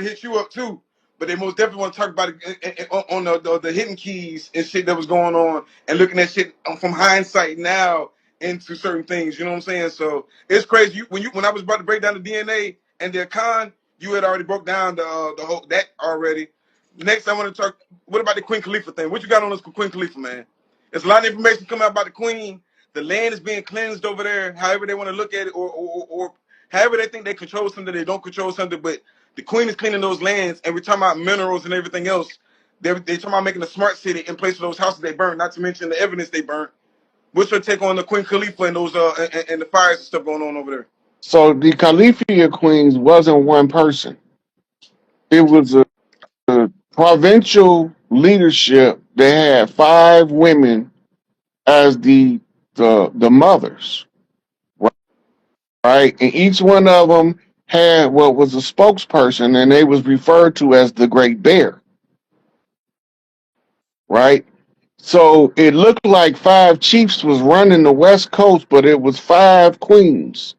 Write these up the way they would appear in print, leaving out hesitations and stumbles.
to hit you up too, but they most definitely want to talk about it on the hidden keys and shit that was going on, and looking at shit from hindsight now into certain things. You know what I'm saying? So it's crazy. When I was about to break down the DNA and the con, you had already broke down the whole that already. Next, I want to talk. What about the Queen Khalifa thing? What you got on us for Queen Khalifa, man? There's a lot of information coming out about the Queen. The land is being cleansed over there. However they want to look at it, or however they think they control something, they don't control something. But the Queen is cleaning those lands, and we're talking about minerals and everything else. They're talking about making a smart city in place of those houses they burned. Not to mention the evidence they burnt. What's your take on the Queen Khalifa and those and the fires and stuff going on over there? So the Khalifa Queens wasn't one person. It was a provincial leadership. They had 5 women as the mothers, right? And each one of them had what was a spokesperson, and they was referred to as the Great Bear, right? So it looked like 5 chiefs was running the West Coast, but it was 5 queens,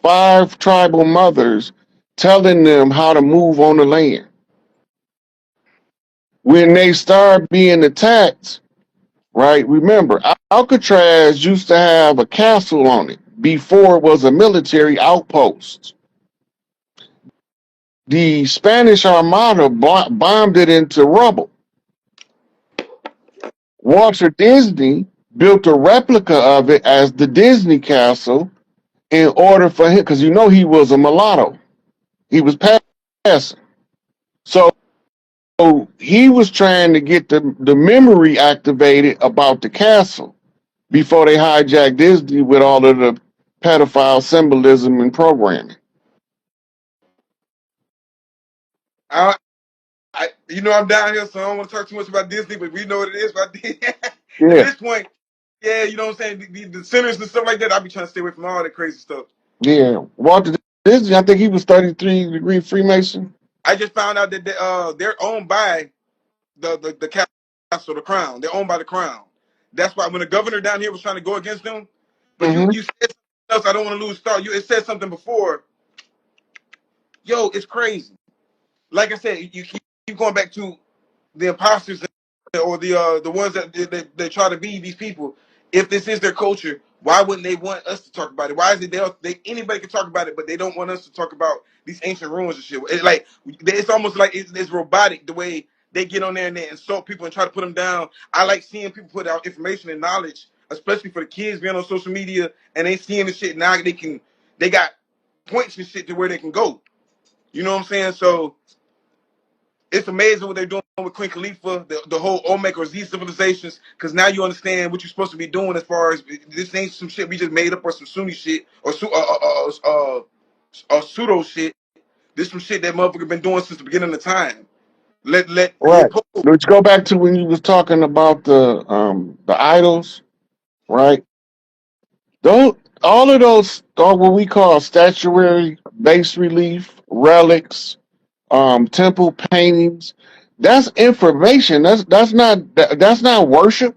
5 tribal mothers telling them how to move on the land. When they start being attacked, right? Remember, Alcatraz used to have a castle on it before it was a military outpost. The Spanish Armada bombed it into rubble. Walter Disney built a replica of it as the Disney Castle in order for him, because he was a mulatto. He was passing. So he was trying to get the memory activated about the castle before they hijacked Disney with all of the pedophile symbolism and programming. I, I'm down here, so I don't want to talk too much about Disney, but we know what it is. But at Yeah, this point, yeah, you know what I'm saying? The centers and stuff like that, I'll be trying to stay away from all that crazy stuff. yeah. Walter Disney, I think he was 33-degree Freemason. I just found out that they're owned by the castle, the crown. They're owned by the crown. That's why when the governor down here was trying to go against them, but you Mm-hmm. you said something else. I don't want to lose thought. It said something before. Yo, it's crazy. Like I said, you keep going back to the imposters or the ones that they try to be these people. If this is their culture, why wouldn't they want us to talk about it? Why is it they anybody can talk about it, but they don't want us to talk about these ancient ruins and shit? It's almost like it's robotic the way they get on there and they insult people and try to put them down. I like seeing people put out information and knowledge, especially for the kids being on social media and they seeing the shit now. They got points and shit to where they can go. You know what I'm saying? So it's amazing what they're doing with Queen Khalifa, the whole Olmec or Z civilizations, because now you understand what you're supposed to be doing as far as this ain't some shit we just made up or some Sunni shit or pseudo shit. This some shit that motherfucker been doing since the beginning of time. Let Right. Let's go back to when you was talking about the idols, right? Those all of those are what we call statuary, bas relief, relics, temple paintings. That's information. That's not worship.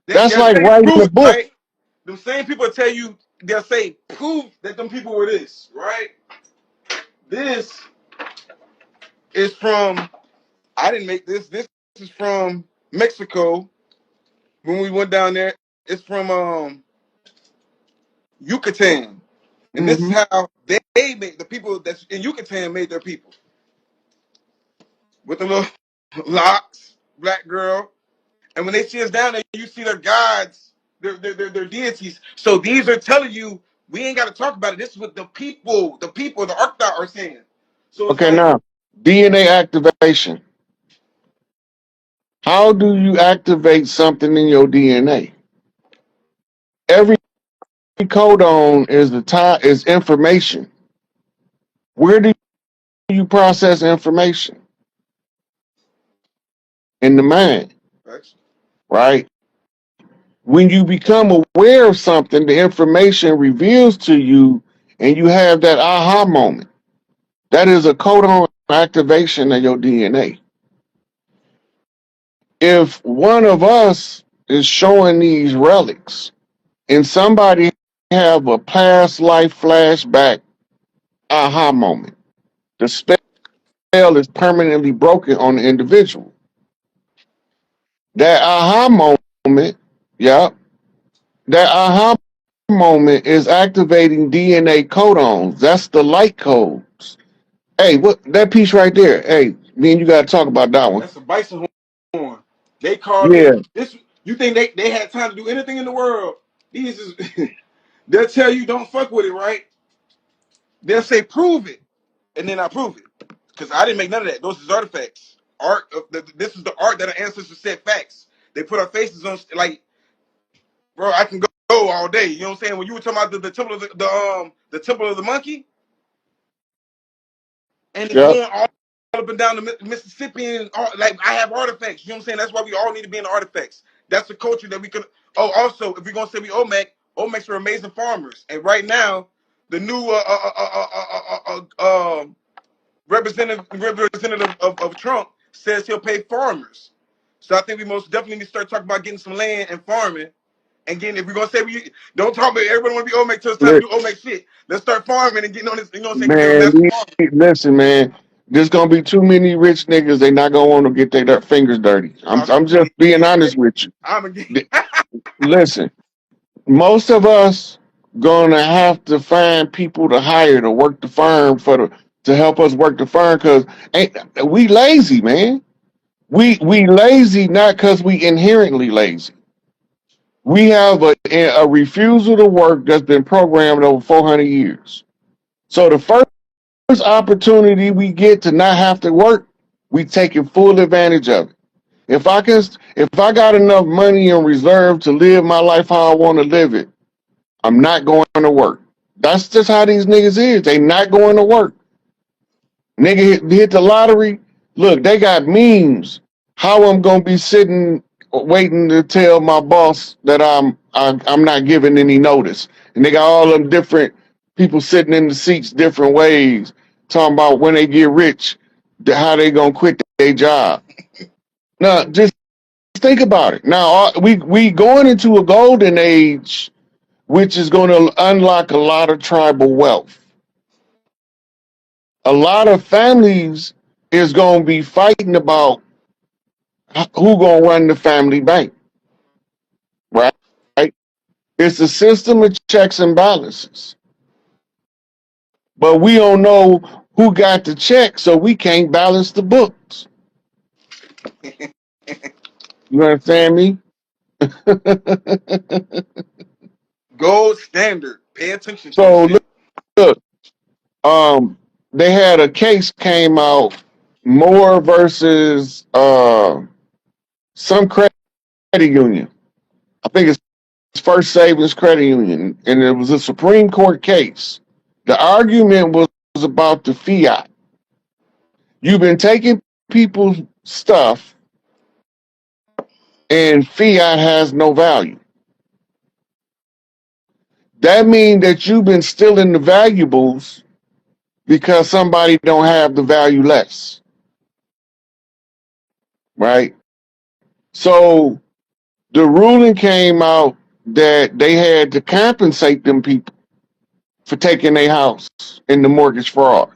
That's they're like saying writing prove a it, book. right? The same people tell you they'll say prove that them people were this, right? This is from I didn't make this. This is from Mexico when we went down there. It's from Yucatan, and this is Hmm. how they made the people that's in Yucatan made their people with the little locks, black girl. And when they see us down there, you see their gods, their deities. So these are telling you we ain't got to talk about it. This is what the Arcta are saying. So it's Okay, like now DNA activation. How do you activate something in your DNA? Every codon is information. Where do you process information? In the mind, right? When you become aware of something, the information reveals to you, and you have that aha moment. That is a codon activation of your DNA. If one of us is showing these relics, and somebody have a past life flashback aha moment, the is permanently broken on the individual. That aha moment, yeah, that aha moment is activating DNA codons. That's the light codes. Hey, what that piece right there? Hey, me and you gotta talk about that one. That's a bison horn. They called Yeah, it this. You think they had time to do anything in the world? These is they'll tell you don't fuck with it, right? They'll say prove it, and then I prove it because I didn't make none of that. Those is artifacts. Art. This is the art that our ancestors said facts. They put our faces on like, bro. I can go all day. You know what I'm saying? When you were talking about the temple of the temple of the monkey, and it's yep. going all up and down the Mississippi, and all, like I have artifacts. You know what I'm saying? That's why we all need to be in the artifacts. That's the culture that we could. Oh, also, if we're gonna say we Olmecs are amazing farmers, and right now the new representative of Trump says he'll pay farmers. So I think we most definitely need to start talking about getting some land and farming. And getting, if we're gonna say we don't talk about everybody want to be Olmec till it's time to do Olmec shit. Let's start farming and getting on this. You know what I'm saying? Become a Man, master farmer. listen, man. There's gonna be too many rich niggas. They not gonna want to get their fingers dirty. I'm just being honest with you. I'm again. Listen, most of us gonna have to find people to hire to work the farm to help us work the farm because ain't we lazy, man. We lazy not because we inherently lazy. We have a refusal to work that's been programmed over 400 years. So the first opportunity we get to not have to work, we taking full advantage of it. If I got enough money in reserve to live my life how I want to live it, I'm not going to work. That's just how these niggas is. They not going to work. Nigga hit the lottery. Look, they got memes. How I'm gonna be sitting waiting to tell my boss that I'm not giving any notice. And they got all them different people sitting in the seats different ways, talking about when they get rich, how they gonna quit their job. Now, just think about it. Now, we going into a golden age, which is going to unlock a lot of tribal wealth. A lot of families is going to be fighting about who going to run the family bank, right? It's a system of checks and balances, but we don't know who got the check, so we can't balance the books. You understand me? Gold standard. Pay attention to the So shit. look, um, they had a case came out, Moore versus some credit union. I think it's First Savings Credit Union, and it was a Supreme Court case. The argument was about the fiat. You've been taking people's stuff, and fiat has no value. That means that you've been stealing the valuables because somebody don't have the value less, right? So the ruling came out that they had to compensate them people for taking their house in the mortgage fraud.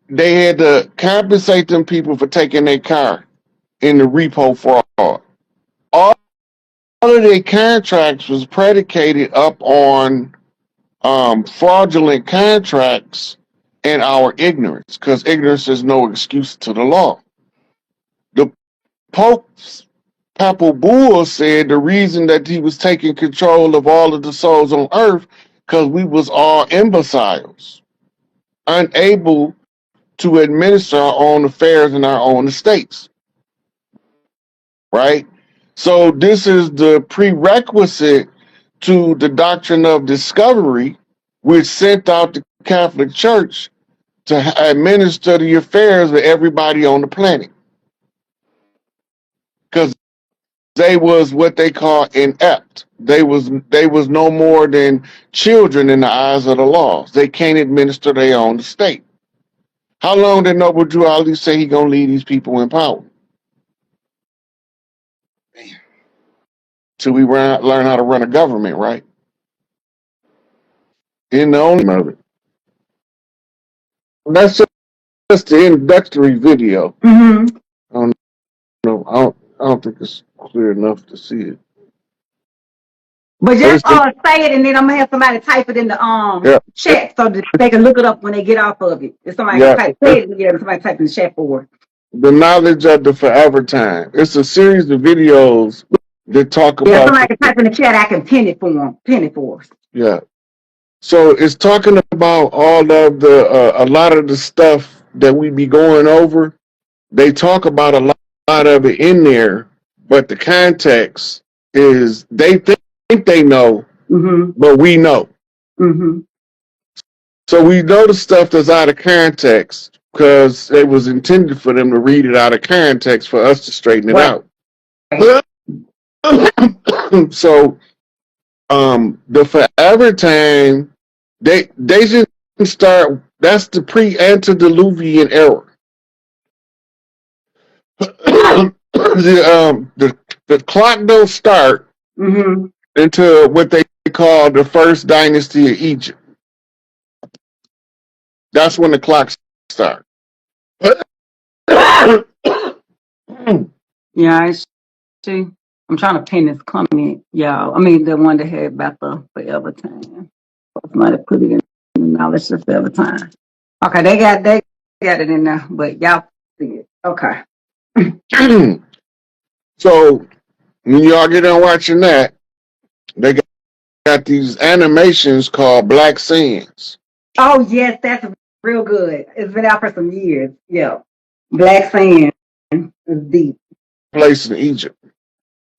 They had to compensate them people for taking their car in the repo fraud. All of their contracts was predicated up on fraudulent contracts and our ignorance, because ignorance is no excuse to the law. The Pope's Papal Bull said the reason that he was taking control of all of the souls on earth because we was all imbeciles, unable to administer our own affairs in our own estates, right? So this is the prerequisite to the doctrine of discovery, which sent out the Catholic Church to administer the affairs of everybody on the planet, because they was what they call inept. They was no more than children in the eyes of the laws. They can't administer their own estate. How long did Noble Drew Ali say he gonna leave these people in power? Till we learn how to run a government, right? In the only of it. That's just the introductory video. Mm-hmm. I don't know. I don't think it's clear enough to see it. But just say it, and then I'm gonna have somebody type it in the chat so that they can look it up when they get off of it. If somebody type it, somebody type in the chat for it. The knowledge of the forever time. It's a series of videos that talk about. Yeah, somebody can type in the chat. I can pin it for them. Pin it for us. Yeah. So it's talking about all of a lot of the stuff that we be going over. They talk about a lot of it in there, but the context is they think they know, but we know. So we know the stuff that's out of context because it was intended for them to read it out of context for us to straighten it out. So the forever time, they just start. That's the pre-antediluvian era. The clock don't start until what they call the first dynasty of Egypt. That's when the clock starts. Yeah, I see. I'm trying to pin this comment, y'all. I mean, the one that had about the forever time. Somebody put it in the knowledge of forever time. Okay, they got it in there, but y'all see it. Okay. So when y'all get on watching that, they got these animations called Black Sands. Oh yes, that's real good. It's been out for some years. Yeah, Black Sand is deep. Place in Egypt.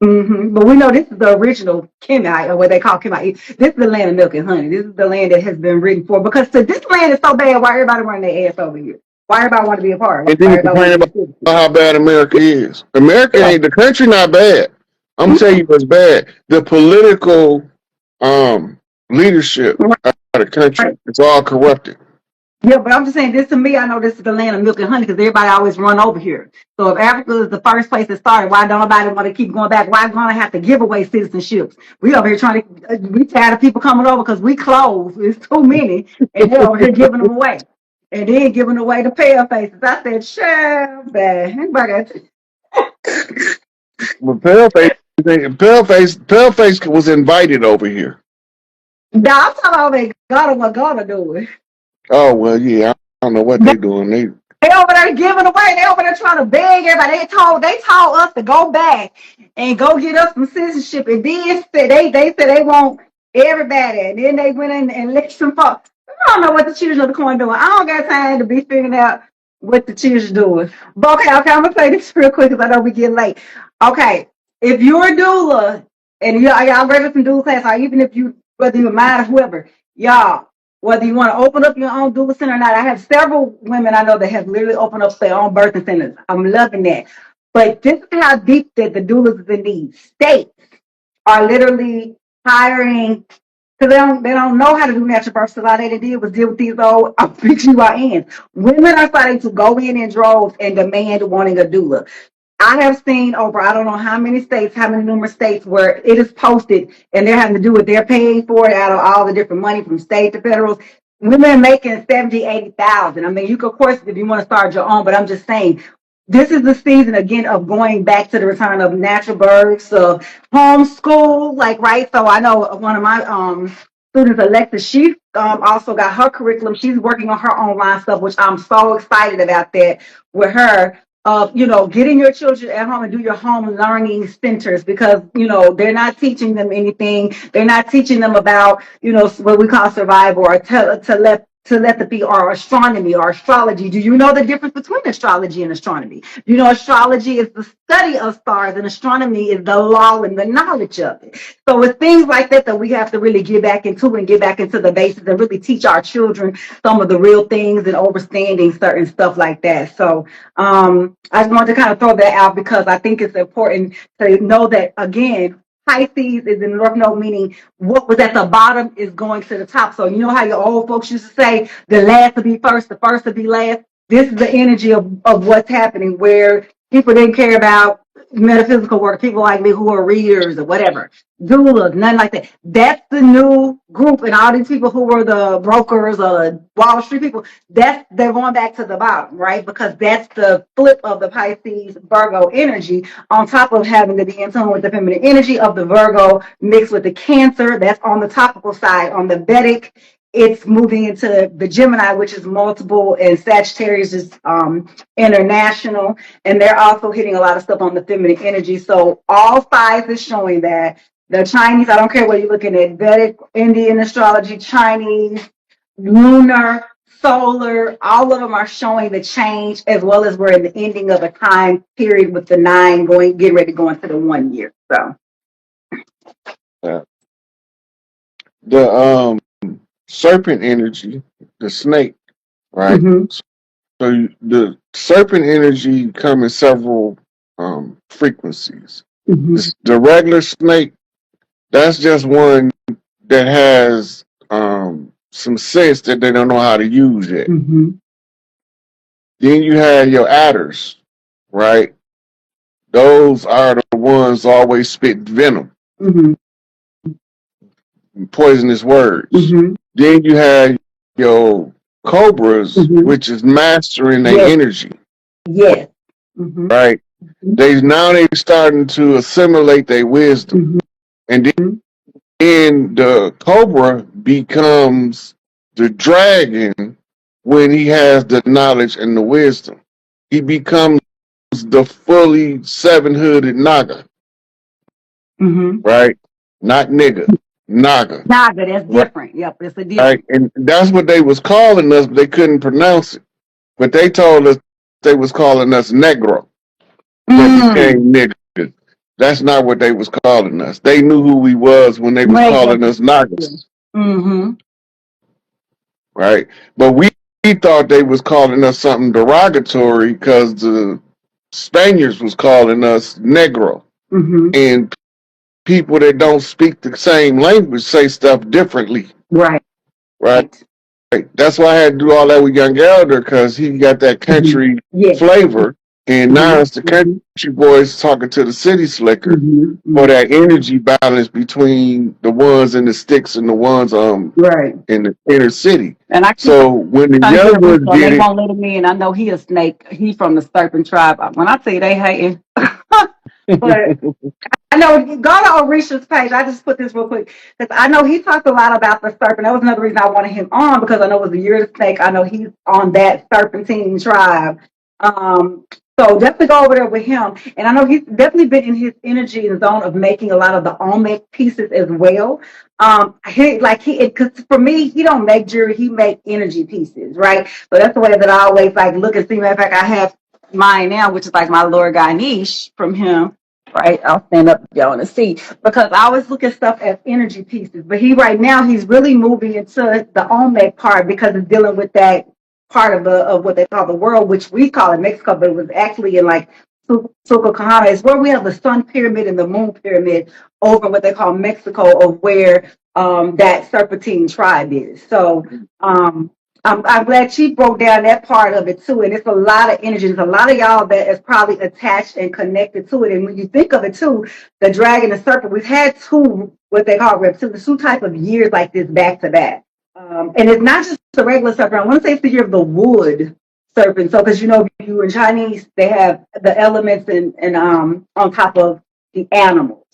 But we know this is the original Kemet, or what they call Kemet. This is the land of milk and honey. This is the land that has been written for. Because this land is so bad, why everybody running their ass over here? Why everybody want to be a part? And then complain about how bad America is. America ain't, the country not bad. I'm telling you what's bad. The political leadership of the country is all corrupted. Yeah, but I'm just saying this to me, I know this is the land of milk and honey because everybody always run over here. So if Africa is the first place that started, why don't nobody want to keep going back? Why gonna have to give away citizenships? We over here trying to, we tired of people coming over because we close. It's too many, and they're over here giving them away. And then giving away the pale faces. I said, sure, man. But Paleface was invited over here. No, I'm talking about they gotta do it. Oh well, yeah. I don't know what they're doing. They over there giving away. They over there trying to beg everybody. They told us to go back and go get us some citizenship. And then they said they want everybody. And then they went in and let some folks. I don't know what the children of the corn doing. I don't got time to be figuring out what the children doing. But okay, I'm gonna say this real quick because I know we get late. Okay, if you're a doula and y'all ready some doula class, or even if you whether you're mine or whoever, y'all. Whether you want to open up your own doula center or not, I have several women I know that have literally opened up their own birthing centers. I'm loving that. But this is how deep that the doulas in these states are literally hiring because they don't know how to do natural births. So all they did was deal with these old PGYNs. Women are starting to go in droves and demand wanting a doula. I have seen over, I don't know how many states, how many numerous states where it is posted and they're having to do what they're paying for it out of all the different money from state to federal. Women making 70, 80,000. I mean, you could, of course, if you want to start your own, but I'm just saying, this is the season again of going back to the return of natural births, of homeschool, like, right? So I know one of my students, Alexa, she also got her curriculum. She's working on her online stuff, which I'm so excited about that with her. Of getting your children at home and do your home learning centers because they're not teaching them anything. They're not teaching them about what we call survival or telepathy or astronomy or astrology. Do you know the difference between astrology and astronomy? Astrology is the study of stars and astronomy is the law and the knowledge of it. So it's things like that we have to really get back into and get back into the basics and really teach our children some of the real things and understanding certain stuff like that. So I just wanted to kind of throw that out because I think it's important to know that, again, Pisces is in the North Node, meaning what was at the bottom is going to the top. So you know how your old folks used to say, the last to be first, the first to be last? This is the energy of what's happening where people didn't care about metaphysical work, people like me who are readers or whatever, doulas, nothing like that. That's the new group, and all these people who were the brokers or Wall Street people, they're going back to the bottom, right? Because that's the flip of the Pisces Virgo energy, on top of having to be in tune with the feminine energy of the Virgo mixed with the Cancer. That's on the topical side. On the Vedic, it's moving into the Gemini, which is multiple, and Sagittarius is international, and they're also hitting a lot of stuff on the feminine energy. So all five is showing that the Chinese, I don't care what you're looking at, Vedic, Indian astrology, Chinese, lunar, solar, all of them are showing the change, as well as we're in the ending of a time period with the 9 getting ready to go into the 1 year. So The serpent energy, the snake, right? mm-hmm. So the serpent energy come in several frequencies. Mm-hmm. The regular snake, that's just one that has some sense that they don't know how to use yet. Mm-hmm. Then you have your adders, right? Those are the ones always spit venom, Mm-hmm. poisonous words. Mm-hmm. Then you have your cobras, mm-hmm. which is mastering their yes. energy. Yes. Mm-hmm. Right? They're starting to assimilate their wisdom. Mm-hmm. And then the cobra becomes the dragon when he has the knowledge and the wisdom. He becomes the fully 7-hooded naga. Mm-hmm. Right? Not nigga. Naga. Naga, that's Right? different. Yep, it's a different. Right? And that's what they was calling us, but they couldn't pronounce it. But they told us they was calling us negro. That became niggas. That's not what they was calling us. They knew who we was when they was calling us nagas. Mm-hmm. Right? But we thought they was calling us something derogatory because the Spaniards was calling us negro. Mm-hmm. And people that don't speak the same language say stuff differently. Right. Right. That's why I had to do all that with Young Elder, because he got that country flavor. And now it's the country boys talking to the city slicker for that energy balance between the ones in the sticks and the ones in the inner city. And so when the young ones get they won't let him in. I know he a snake. He from the Serpent tribe. When I tell you they hating, but I know, go to Orisha's page. I just put this real quick because I know he talked a lot about the serpent. That was another reason I wanted him on, because I know it was the year of the snake. I know he's on that Serpentine tribe. So definitely go over there with him. And I know he's definitely been in his energy and zone of making a lot of the Olmec pieces as well. Because for me, he don't make jewelry, he make energy pieces, right? So that's the way that I always like look and see. Matter of fact, I have mine now, which is like my Lord Ganesh from him. Right, I'll stand up, y'all, and see, because I always look at stuff as energy pieces. But right now he's really moving into the Olmec part, because it's dealing with that part of what they call the world, which we call it Mexico, but it was actually in like Socioeconomic. It's where we have the sun pyramid and the moon pyramid over what they call Mexico, of where that Serpentine tribe is. So I'm glad she broke down that part of it too. And it's a lot of energy. There's a lot of y'all that is probably attached and connected to it. And when you think of it too, the dragon and serpent, we've had two, what they call reptiles, two type of years like this back to back. And it's not just a regular serpent. I want to say it's the year of the wood serpent. So, because you in Chinese, they have the elements and on top of the animals.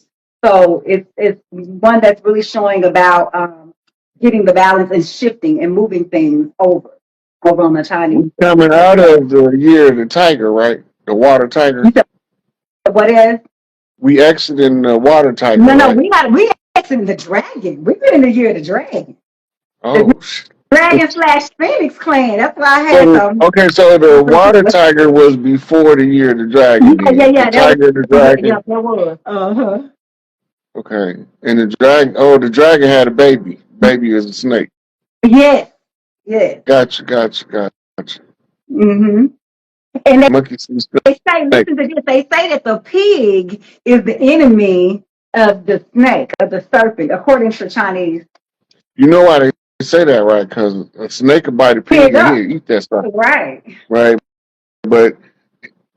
So it's one that's really showing about getting the balance and shifting and moving things over on the Chinese. Coming out of the year of the tiger, right? The water tiger. What is? We exiting the water tiger. No, right? we exiting the dragon. We've been in the year of the dragon. Oh, dragon / Phoenix clan. That's why I had some. Okay, so the water tiger was before the year of the dragon. Yeah. The tiger, the dragon. Yeah, that was. Okay, and the dragon had a baby. Baby is a snake. Yes. Gotcha. Mm-hmm. And they say, listen to this, they say that the pig is the enemy of the snake, of the serpent, according to Chinese. You know why they say that, right? Because a snake will bite a pig and he'll eat that stuff. Right. But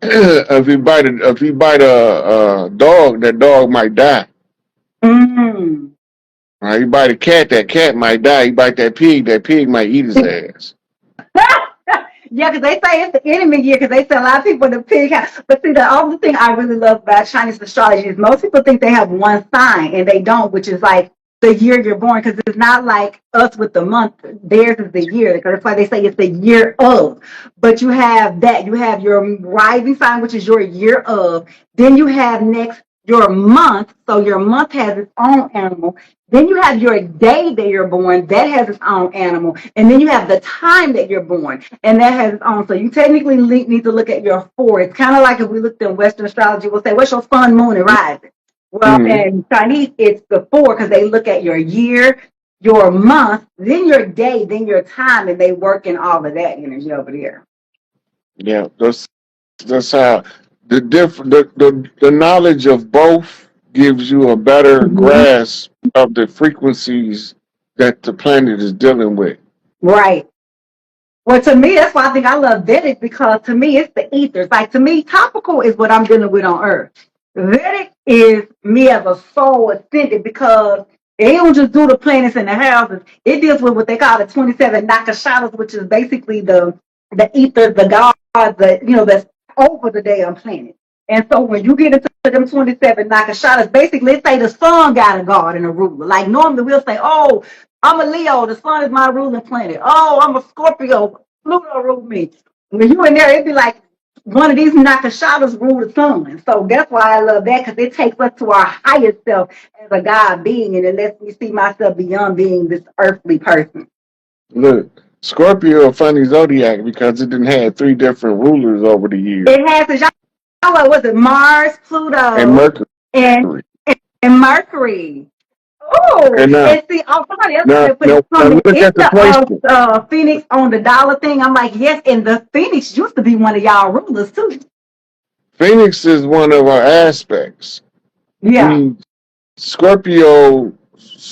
if he bite a dog, that dog might die. Mm. He bite a cat, that cat might die. He bite that pig might eat his ass. Yeah, because they say it's the enemy year, because they say a lot of people in the pig house. But see, the only thing I really love about Chinese astrology is most people think they have one sign, and they don't, which is like the year you're born, because it's not like us with the month. Theirs is the year. Because that's why they say it's the year of. But you have that. You have your rising sign, which is your year of. Then you have next your month. So your month has its own animal. Then you have your day that you're born, that has its own animal. And then you have the time that you're born, and that has its own. So you technically need to look at your four. It's kind of like if we looked in Western astrology, we'll say, what's your sun, moon, and rising? Well, Mm-hmm. in Chinese, it's the four, because they look at your year, your month, then your day, then your time, and they work in all of that energy over there. Yeah, that's how the knowledge of both gives you a better Mhm. grasp of the frequencies that the planet is dealing with. Right. Well, to me, that's why I think I love Vedic, because to me, it's the ethers. Like, to me, topical is what I'm dealing with on Earth. Vedic is me as a soul ascended, because they don't just do the planets and the houses. It deals with what they call the 27 nakashatas, which is basically the ethers, the gods, that's over the damn planet. And so when you get into them 27 nakashatas, basically, let's say the sun got a god and a ruler. Like, normally we'll say, oh, I'm a Leo. The sun is my ruling planet. Oh, I'm a Scorpio. Pluto rule me. When you in there, it'd be like one of these nakashatas rule the sun. So that's why I love that, because it takes us to our highest self as a God being, and it lets me see myself beyond being this earthly person. Look, Scorpio a funny zodiac because it didn't have three different rulers over the years. It has, what was it? Mars, And Pluto, Mercury. and and Mercury. Okay, Oh, now and see, somebody else now said put now, it from now the look end at the placement. of Phoenix on the dollar thing. I'm like, yes, and the Phoenix used to be one of y'all rulers too. Phoenix is one of our aspects. Yeah. We Scorpio